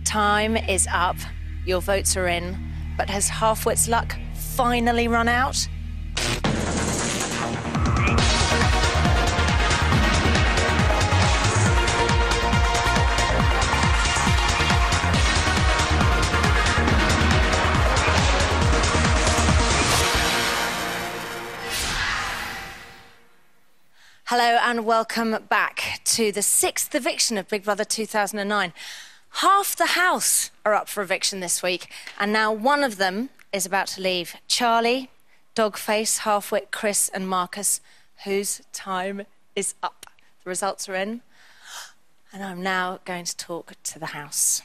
Time is up. Your votes are in. But has Halfwit's luck finally run out? Hello and welcome back to the 6th eviction of Big Brother 2009. Half the house are up for eviction this week, and now one of them is about to leave. Charlie, Dogface, Halfwit, Chris and Marcus, whose time is up. The results are in, and I'm now going to talk to the house.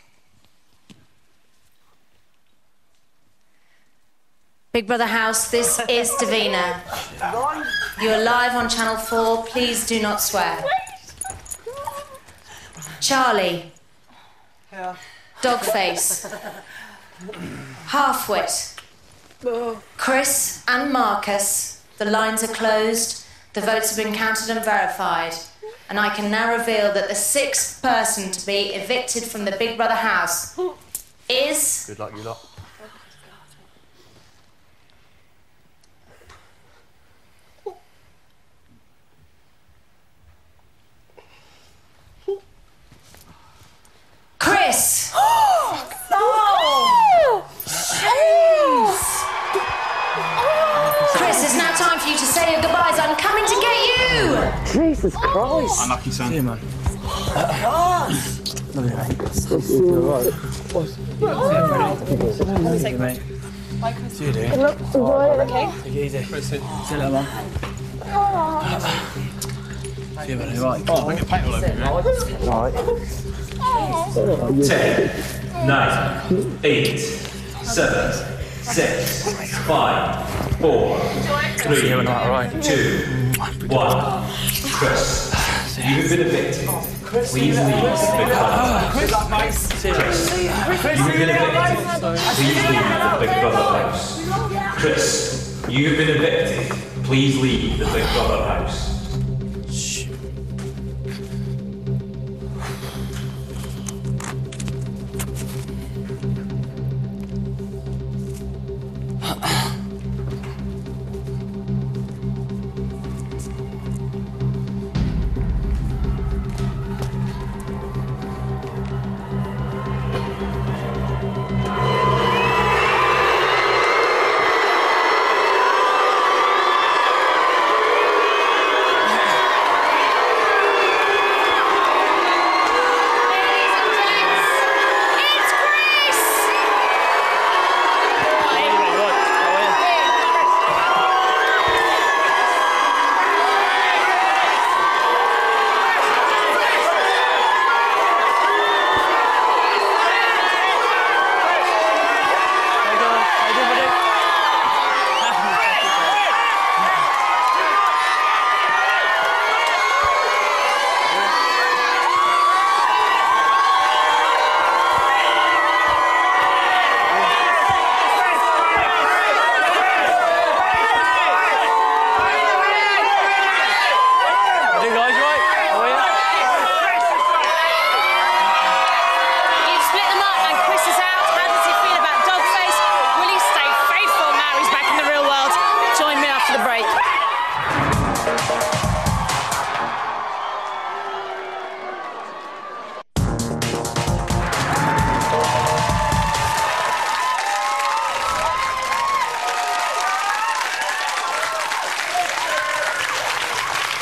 Big Brother House, this is Davina. You're live on Channel 4. Please do not swear. Charlie. Yeah. Dogface. Halfwit. Chris and Marcus. The lines are closed. The votes have been counted and verified. And I can now reveal that the 6th person to be evicted from the Big Brother House is... Good luck, you lot. Chris! Oh! Chris, it's now time for you to say your goodbyes. I'm coming to get you! Jesus Christ! Unlucky son. See you, man. Lovely, mate. See you, dude. Okay. Take it easy. See you later, man. See you, buddy. Right. Oh, I get paint all over you, Right. 10, 9, 8, 7, 6, 5, 4, 3, 2, 1. Chris, you have been evicted. Please leave the Big Brother. Chris, you have been evicted. Please leave the Big Brother house. Chris, you have been evicted. Please leave the Big Brother house.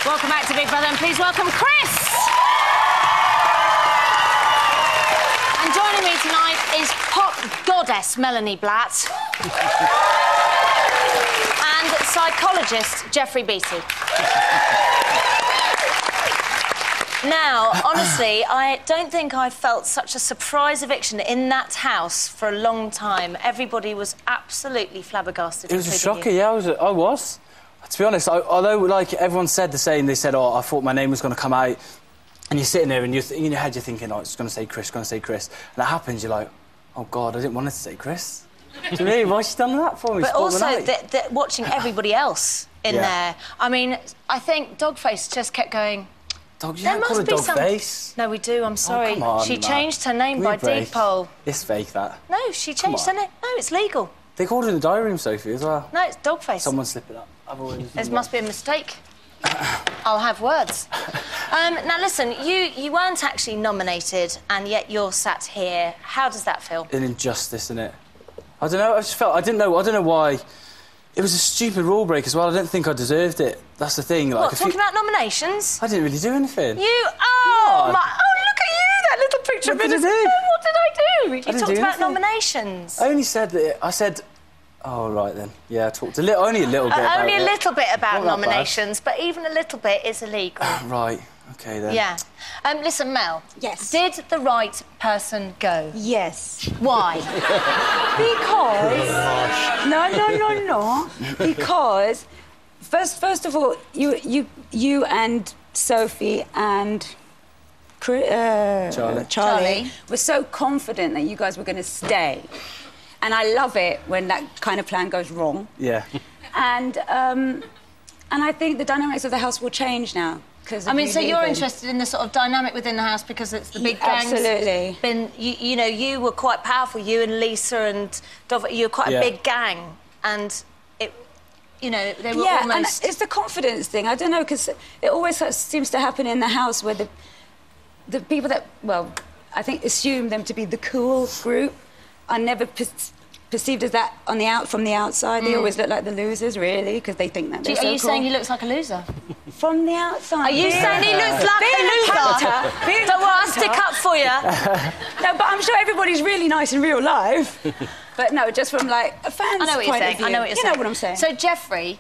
Welcome back to Big Brother, and please welcome Chris! And joining me tonight is pop goddess Melanie Blatt and psychologist Jeffrey Beattie. Now, honestly, I don't think I've felt such a surprise eviction in that house for a long time. Everybody was absolutely flabbergasted. It was a shocker, yeah, I was. To be honest, although, like, everyone said the same, they said, oh, I thought my name was going to come out, and you're sitting there and in your head you're thinking, oh, it's going to say Chris, and it happens, you're like, oh, God, I didn't want it to say Chris. Do you mean? Why's she done that for me? But also, watching everybody else in there. I mean, I think Dogface just kept going, Dog, you There can't call must her be some... Dogface. No, we do, I'm sorry. come on, she Matt. changed her name Give me by a break. deed-poll. It's fake, that. No, she changed her on. name. No, it's legal. They called her in the diary room, Sophie, as well. No, it's Dogface. Someone slip it up. I've always... There must be a mistake. I'll have words. Now, listen, you weren't actually nominated, and yet you're sat here. How does that feel? An injustice, isn't it? I don't know, I just felt... I don't know why... It was a stupid rule break as well. I don't think I deserved it. That's the thing. Like, What, talking about nominations? I didn't really do anything. You... Oh, my... Oh, look at you, that little picture What of did it. I do? Oh, what did I do? You didn't talked do about anything. nominations. I only said that... I said... Oh, right, then. Yeah, I talked only a little bit about Only a it. little bit about Not that bad. nominations, but even a little bit is illegal. Right, OK, then. Yeah. Listen, Mel. Yes. Did the right person go? Yes. Why? Because... No. Because, first of all, you and Sophie and Charlie were so confident that you guys were going to stay. And I love it when that kind of plan goes wrong. Yeah. And I think the dynamics of the house will change now. I mean, so you're interested in the sort of dynamic within the house because it's the big gangs. Absolutely. You know, you were quite powerful. You and Lisa and Dov, you were quite a big gang, and it, you know, they were almost. And it's the confidence thing. I don't know, because it always seems to happen in the house where the people that, well, I think assume them to be the cool group are never perceived as that from the outside. They always look like the losers, really, because they think that they're so Are you cool. saying he looks like a loser? From the outside. Are you saying he looks like a loser? Don't worry, I'll stick up for you. No, but I'm sure everybody's really nice in real life. But no, just from like a fan's I know what you're point saying. of view. I know what you're saying. You know what I'm saying. So, Jeffrey,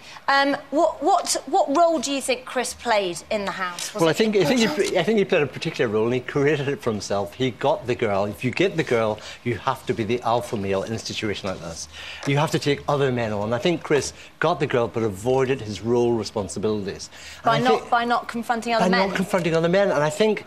what role do you think Chris played in the house? Was Well, I it think important? he played a particular role, and he created it for himself. He got the girl. If you get the girl, you have to be the alpha male in a situation like this. You have to take other men on. I think Chris got the girl, but avoided his role responsibilities. By not confronting other men. By not confronting other men, and I think.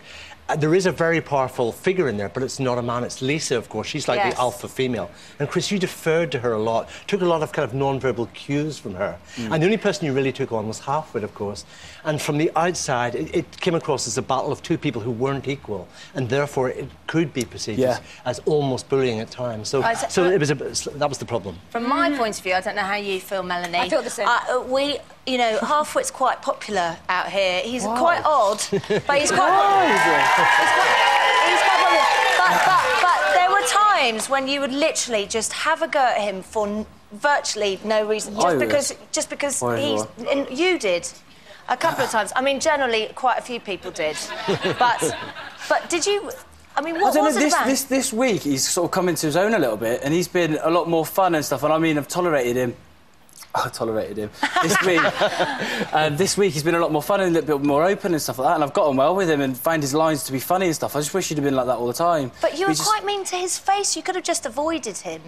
There is a very powerful figure in there, but it's not a man, it's Lisa, of course. She's like the alpha female. And Chris, you deferred to her a lot, took a lot of kind of non-verbal cues from her. And the only person you really took on was Halfwit, of course. And from the outside, it came across as a battle of two people who weren't equal, and therefore it could be perceived as almost bullying at times. So, that was the problem. From my point of view, I don't know how you feel, Melanie. I feel the same. You know, Halfwit's quite popular out here. He's quite odd, but he's quite But there were times when you would literally just have a go at him for virtually no reason, just because you did a couple of times. I mean, generally, quite a few people did, but did you? I mean, what was it about? This week he's sort of come into his own a little bit, and he's been a lot more fun and stuff. And I mean, I've tolerated him. I tolerated him this week. This week he's been a lot more fun and a little bit more open and stuff like that, and I've got on well with him and found his lines to be funny and stuff. I just wish he'd have been like that all the time. But you were quite mean to his face. You could have just avoided him.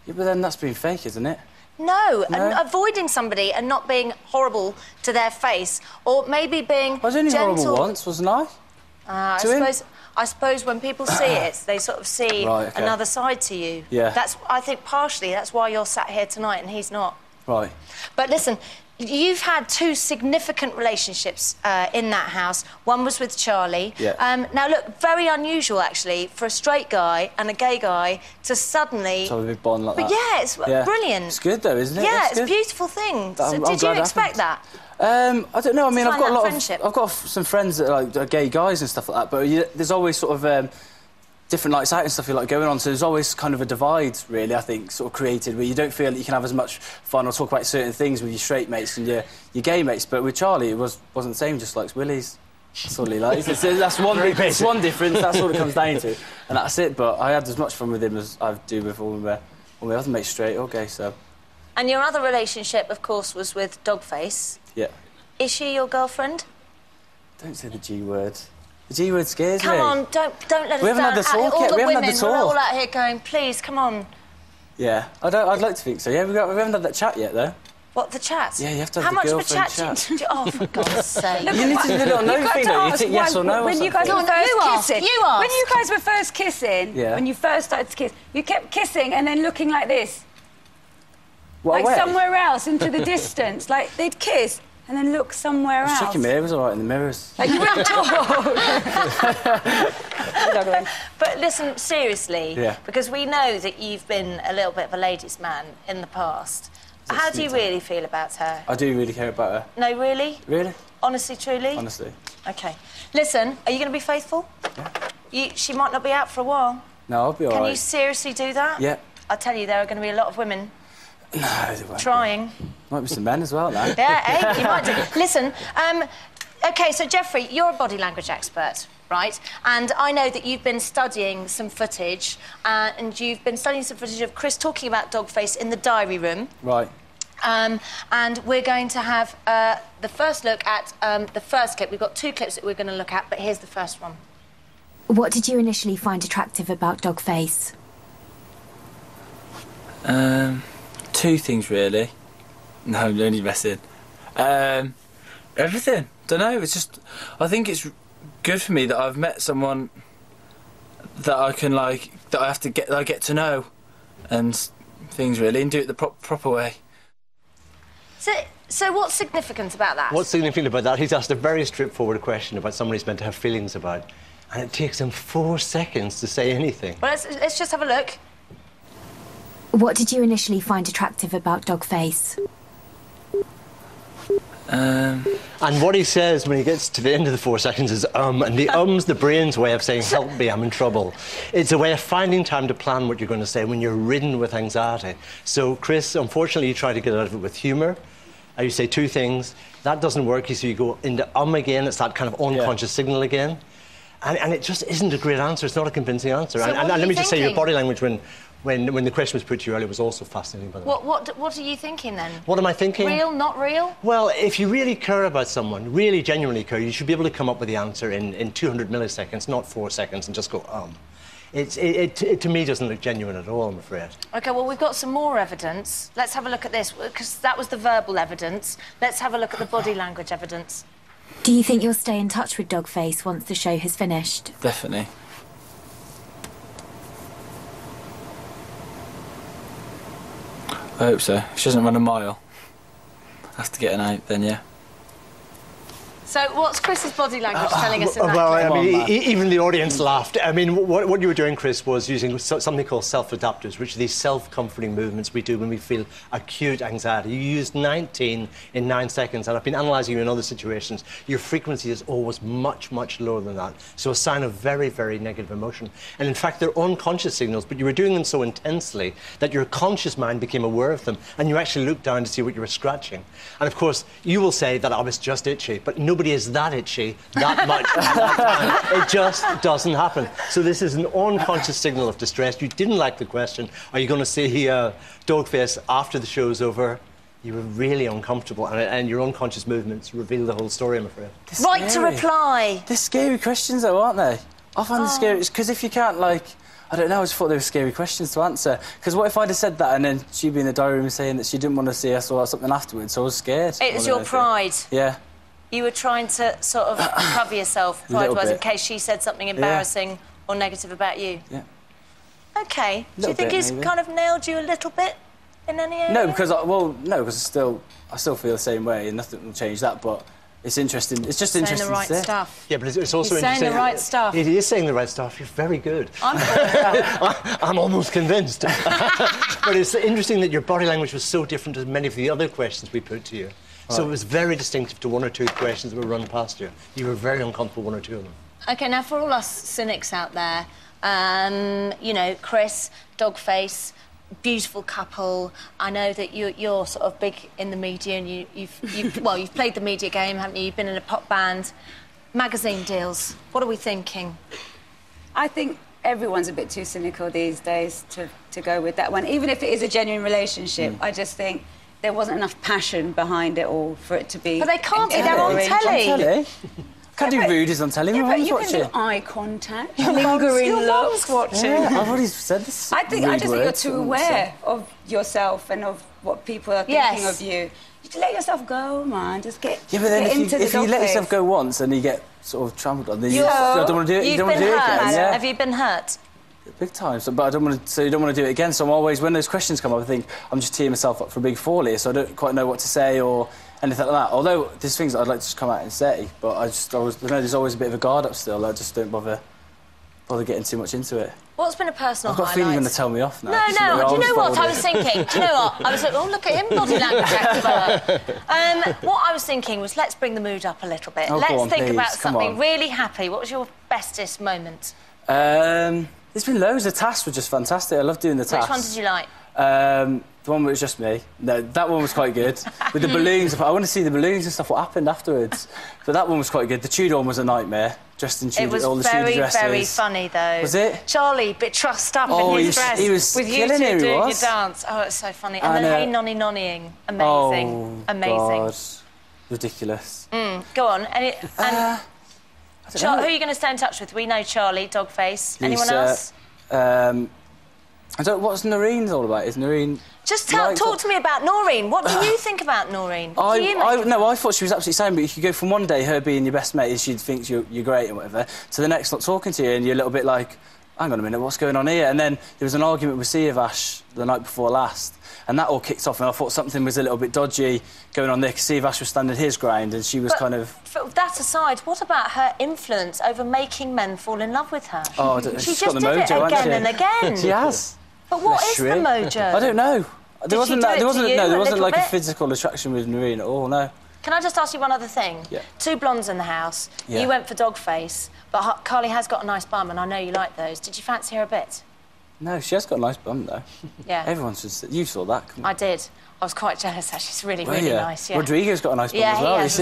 Yeah, but then that's being fake, isn't it? No, and avoiding somebody and not being horrible to their face, or maybe being I was only gentle. horrible once, wasn't I? I suppose when people see it, they sort of see another side to you. Yeah. I think partially that's why you're sat here tonight and he's not. Right. But listen, you've had two significant relationships in that house. One was with Charlie. Yeah. Now, look, very unusual, actually, for a straight guy and a gay guy to suddenly... So a big bond like that. But yeah, it's brilliant. It's good, though, isn't it? Yeah, it's a good. beautiful thing. I'm Did you glad it expect happened. that? I don't know. I mean, I've got some friends that are gay guys and stuff like that. But there's always sort of different nights out and stuff going on. So there's always kind of a divide, really. I think sort of created where you don't feel that you can have as much fun or talk about certain things with your straight mates and your gay mates. But with Charlie, it wasn't the same. Just likes willies. That's all he likes. That's one difference. That's all it comes down to, and that's it. But I had as much fun with him as I do with all my other mates, straight or gay. So. And your other relationship, of course, was with Dogface. Yeah. Is she your girlfriend? Don't say the G word. The G word scares me. Come on, don't let us down. We haven't had the talk yet. All the women, had the talk. we're all out here going, please, come on. Yeah, I'd like to think so. Yeah, we haven't had that chat yet, though. What, the chat? Yeah, you have to have How the much of a girlfriend chat? Oh, for God's sake. You need to do the little no thing, though. You tick yes or no or When you guys something. were first kissing... You asked. When you guys were first kissing, when you first started to kiss, you kept kissing and then looking like this. What, like somewhere else, into the distance. Like, they'd kiss, and then look somewhere else. Checking me, it was all right in the mirrors. Like, you were dog. But listen, seriously, because we know that you've been a little bit of a ladies' man in the past. How do you really feel about her? I do really care about her. No, really? Really? Honestly, truly? Honestly. OK. Listen, are you going to be faithful? Yeah. She might not be out for a while. No, I'll be all right. Can you seriously do that? Yeah. I tell you, there are going to be a lot of women trying. Might be some men as well, now. Yeah, hey, you might do. Listen, OK, so, Jeffrey, you're a body language expert, right? And I know that you've been studying some footage, and you've been studying some footage of Chris talking about Dogface in the diary room. Right. And we're going to have the first look at the first clip. We've got 2 clips that we're going to look at, but here's the first one. What did you initially find attractive about Dogface? 2 things, really. No, I'm only messing. Everything. Don't know, it's just... I think it's good for me that I've met someone that I can, like... that I get to know and things, really, and do it the proper way. So what's significant about that? What's significant about that? He's asked a very straightforward question about someone he's meant to have feelings about, and it takes him 4 seconds to say anything. Well, let's just have a look. What did you initially find attractive about Dogface? And what he says when he gets to the end of the 4 seconds is and the the brain's way of saying, help me, I'm in trouble. It's a way of finding time to plan what you're going to say when you're ridden with anxiety. So, Chris, unfortunately, you try to get out of it with humour. You say 2 things. That doesn't work, so you go into again. It's that kind of unconscious signal again. And it just isn't a great answer. It's not a convincing answer. So and let me just say, your body language when the question was put to you earlier was also fascinating, by the way. What are you thinking, then? What am I thinking? Real, not real? Well, if you really care about someone, really genuinely care, you should be able to come up with the answer in 200 milliseconds, not 4 seconds, and just go, It to me doesn't look genuine at all, I'm afraid. OK, well, we've got some more evidence. Let's have a look at this, because that was the verbal evidence. Let's have a look at the body language evidence. Do you think you'll stay in touch with Dogface once the show has finished? Definitely. I hope so. If she doesn't run a mile, I have to get an 8, then yeah. So what's Chris's body language telling us in that well, clip? I mean, even the audience laughed. I mean, what you were doing, Chris, was using something called self-adapters, which are these self-comforting movements we do when we feel acute anxiety. You used 19 in 9 seconds, and I've been analysing you in other situations. Your frequency is always much, much lower than that. So a sign of very, very negative emotion. And in fact, they're unconscious signals, but you were doing them so intensely that your conscious mind became aware of them, and you actually looked down to see what you were scratching. And of course, you will say that I was just itchy, but nobody is that itchy that much at that time. It just doesn't happen. So this is an unconscious signal of distress. You didn't like the question. Are you going to see Dogface after the show's over? You were really uncomfortable, and your unconscious movements reveal the whole story, I'm afraid. Right to reply. They're scary questions, though, aren't they? I find them scary. Because if you can't, like... I don't know, I just thought they were scary questions to answer. Because what if I'd have said that and then she'd be in the diary room saying that she didn't want to see us or something afterwards, so I was scared. It was your pride. Yeah. You were trying to sort of cover yourself pride-wise in case she said something embarrassing or negative about you. Yeah. OK. Do you think he's kind of nailed you a little bit in any area? No, because I still feel the same way and nothing will change that, but it's interesting. It's just interesting saying the right to say. Stuff. Yeah, but it's also He's interesting. saying the right stuff. He is saying the right stuff. You're very good. I'm almost convinced. But it's interesting that your body language was so different to many of the other questions we put to you. Right. So it was very distinctive to 1 or 2 questions that were run past you. You were very uncomfortable 1 or 2 of them. OK, now for all us cynics out there, you know, Chris, Dogface, beautiful couple. I know that you're sort of big in the media, and you've played the media game, haven't you? You've been in a pop band. Magazine deals. What are we thinking? I think everyone's a bit too cynical these days to go with that one. Even if it is a genuine relationship, I just think there wasn't enough passion behind it all for it to be... But they can't be. They're on telly. Can't do rudies on telly. Yeah, but you can do eye contact, lingering looks, watching. Yeah, I've already said this. I just think you're too aware of yourself and of what people are thinking of you. You just let yourself go, man. Just get but then if you let yourself go once and you get sort of trampled on, then you don't want to do it. You don't want to do it again. Yeah. Have you been hurt? Big time. So, but I don't want to. So you don't want to do it again. So I'm always, when those questions come up, I think I'm just teeing myself up for a big fall here. So I don't quite know what to say, or anything like that. Although there's things that I'd like to just come out and say, but I know there's always a bit of a guard up still. I just don't bother getting too much into it. What's been a personal highlight? I've got a feeling you're going to tell me off now. No, do you know what I was thinking? Do you know what? I was like, oh, look at him, body language expert. What I was thinking was, let's bring the mood up a little bit. Let's think about something really happy. What was your bestest moment? There's been loads. The tasks were just fantastic. I love doing the tasks. Which one did you like? The one where it was just me. No, that one was quite good. With the balloons, I want to see the balloons and stuff, what happened afterwards. But that one was quite good. The Tudor one was a nightmare. Dressed in Tudor, all the Tudor dresses. It was very, very funny, though. Was it? Charlie, bit trussed up in his dress. He was with you killing two it, doing your dance. Oh, it's so funny. And then hey nonny nonnying. Amazing. Oh, amazing. God. Ridiculous. Go on. Who are you going to stay in touch with? We know Charlie, Dogface. Lisa, anyone else? What's Noreen's all about? Is Noreen... Just talk to me about Noreen. What do you think about Noreen? I thought she was absolutely sane, but you could go from one day her being your best mate and she thinks you're great and whatever, to the next not talking to you and you're a little bit like, hang on a minute, what's going on here? And then there was an argument with Siavash the night before last, and that all kicked off, and I thought something was a little bit dodgy going on there because Siavash was standing his ground and she was kind of... That aside, what about her influence over making men fall in love with her? Oh, she just did it again and again. She has. But what is the mojo? I don't know. There wasn't like a a physical attraction with Noreen at all, no. Can I just ask you one other thing? Yeah. Two blondes in the house. Yeah. You went for Dogface, but Carly has got a nice bum, and I know you like those. Did you fancy her a bit? No, she has got a nice bum, though. Yeah. Everyone should... You saw that, I did. I was quite jealous, actually. She's really, really nice, yeah. Rodrigo's got a nice bum as well. He's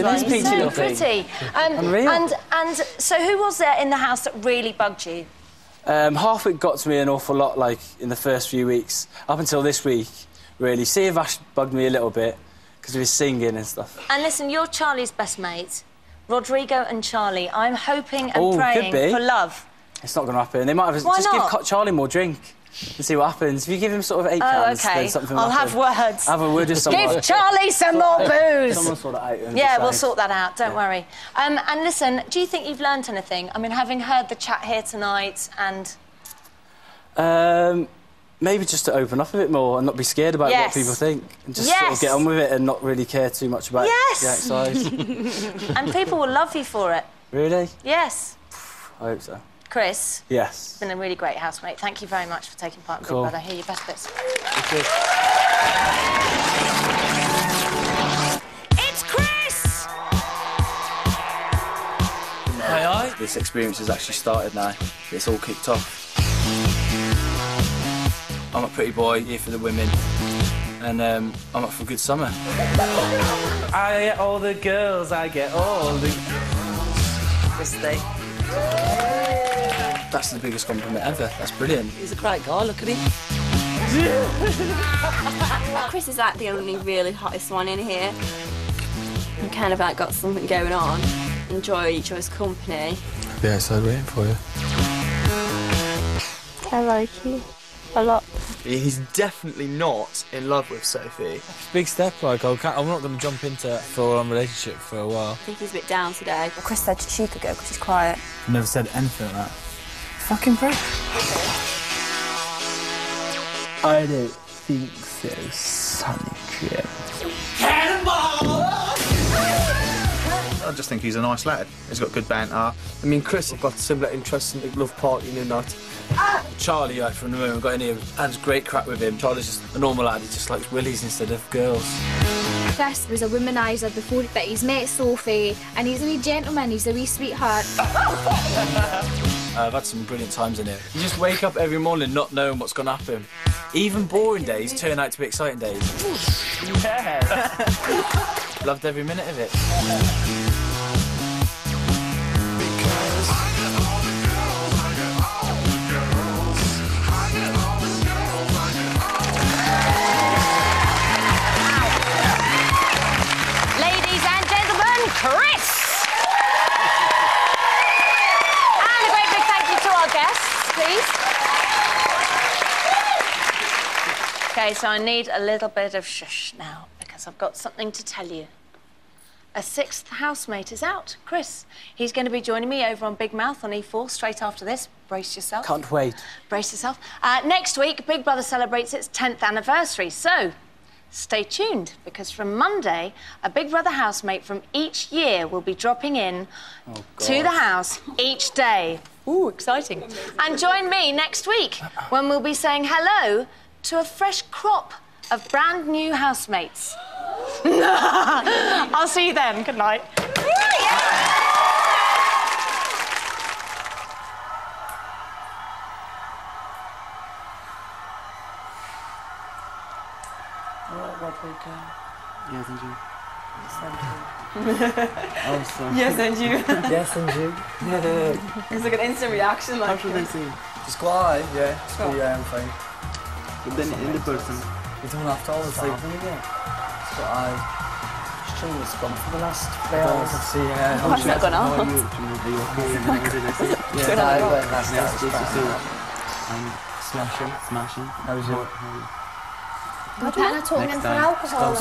so pretty. Unreal. And so who was there in the house that really bugged you? Half it got to me an awful lot, like, in the first few weeks. Up until this week, really. Siavash bugged me a little bit because of his singing and stuff. And listen, you're Charlie's best mate. Rodrigo and Charlie. I'm hoping and praying for love. It's not going to happen. They might have... Just give Charlie more drink and see what happens. If you give him sort of 8 cans, then something will happen. I'll have words. Have a word with someone. Give Charlie some more booze! Someone sort it out. Yeah, we'll sort that out, don't worry. And listen, do you think you've learnt anything? I mean, having heard the chat here tonight and... Maybe just to open up a bit more and not be scared about what people think. And just sort of get on with it and not really care too much about the outside. And people will love you for it. Really? Yes. I hope so. Chris? Yes? It's been a really great housemate. Thank you very much for taking part in Big Brother. Here are your best bits. Thank you. It's Chris! Aye. This experience has actually started now. It's all kicked off. I'm a pretty boy, here for the women, and I'm up for a good summer. I get all the girls, I get all the girls. That's the biggest compliment ever. That's brilliant. He's a great guy, look at him. Chris is like the only really hottest one in here. You kind of like got something going on. Enjoy each other's company. Yeah, so waiting for you. I like you a lot. He's definitely not in love with Sophie. Big step, like, I'm not going to jump into a full-on relationship for a while. I think he's a bit down today. Chris said she could go because she's quiet. Never said anything like that. Fucking prick. I don't think so, Sonny Jim. I just think he's a nice lad. He's got good banter. I mean, Chris have got similar interests in the love party and that. Charlie, from the moment got in here, had a great crack with him. Charlie's just a normal lad, he just likes willies instead of girls. Chris was a womaniser before, but he's met Sophie, and he's a wee gentleman, he's a wee sweetheart. I've had some brilliant times in here. You just wake up every morning not knowing what's going to happen. Even boring days turn out to be exciting days. Yeah. Loved every minute of it. Chris! And a great big thank you to our guests, please. OK, so I need a little bit of shush now, because I've got something to tell you. A 6th housemate is out, Chris. He's going to be joining me over on Big Mouth on E4 straight after this. Brace yourself. Can't wait. Brace yourself. Next week, Big Brother celebrates its 10th anniversary, so... stay tuned, because from Monday, a Big Brother housemate from each year will be dropping in to the house each day. Ooh, exciting. And join me next week when we'll be saying hello to a fresh crop of brand new housemates. I'll see you then. Good night. Yes, and you. Yes, and you. Yes, and you. It's like an instant reaction. Like, How should they see? Just go live, yeah. Just go, yeah, I'm fine. But then in the person. You don't have to always have them again. Just go live. Just chilling with Scrum for the last 3 hours. See, yeah. What's that going on? Are you okay? And smashing. How's your... We're talking for alcohol.